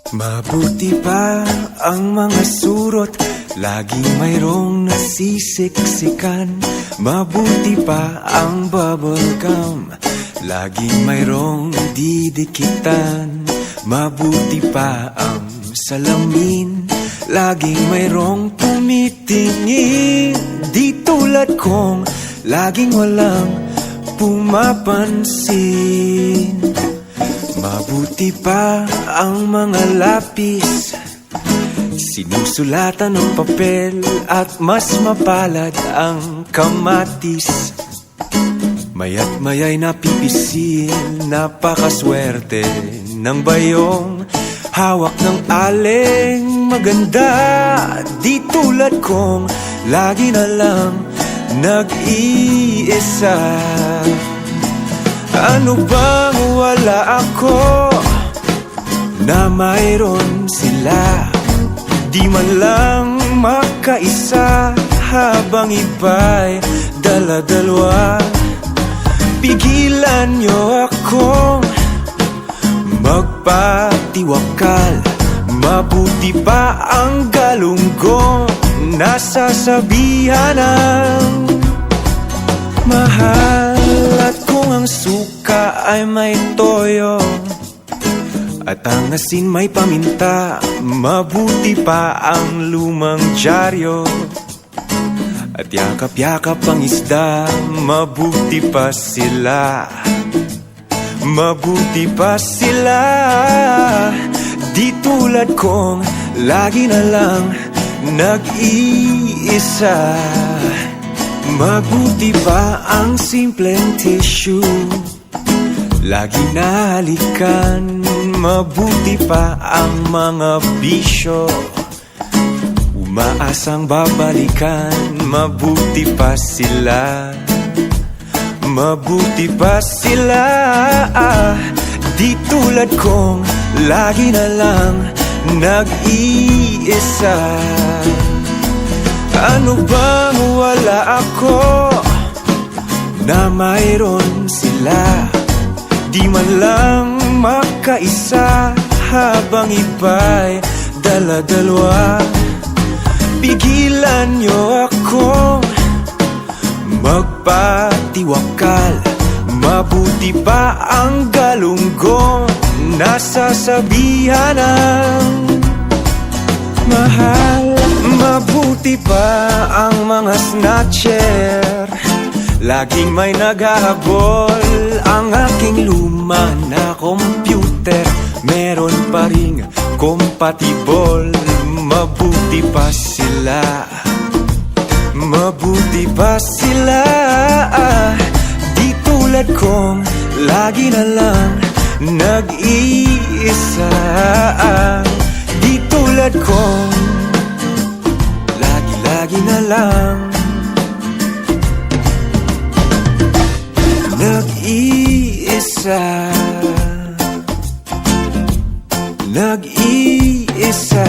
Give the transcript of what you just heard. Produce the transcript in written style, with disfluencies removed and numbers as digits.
Mabuti pa ang mga surot, laging mayroong nasisiksikan. Mabuti pa ang bubblegum, laging mayroong didikitan. Mabuti pa ang salamin, laging mayroong tumitingin. Di tulad kong laging walang pumapansin. Mabuti pa ang mga lapis, sinusulatan ng papel, at mas mapalad ang kamatis. Maya't maya'y napipisil, napakaswerte ng bayong hawak ng aleng maganda. Di tulad kong lagi na lang nag-iisa. Ano bang wala ako na mayroon sila? Di man lang makaisa, habang iba'y dala-dalawa. Pigilan niyo akong magpatiwakal. Mabuti pa ang galunggong nasasabihan ng mahal. At kung ang suka ay may toyo at ang asin may paminta, mabuti pa ang lumang dyaryo at yakap-yakap ang isda. Mabuti pa sila, mabuti pa sila. Di tulad kong lagi na lang nag-iisa. Mabuti pa ang simpleng tissue, lagi nahalikan. Mabuti pa ang mga bisyo, umaasang babalikan. Mabuti pa sila, mabuti pa sila. Di tulad kong lagi na lang nag-iisa. Ano bang wala ako na mayroon sila? Di man lang makaisa, habang iba'y dala-dalawa. Pigilan niyo akong magpatiwakal. Mabuti pa ang galunggong nasasabihan ng mahal. Mabuti pa ang mga snatcher, laging may naghahabol. Ang aking luma na computer, meron pa ring compatible. Mabuti pa sila, mabuti pa sila. Di tulad kong lagi na lang nag-iisa. Di tulad kong lagi na lang nag-iisa. Nag-iisa.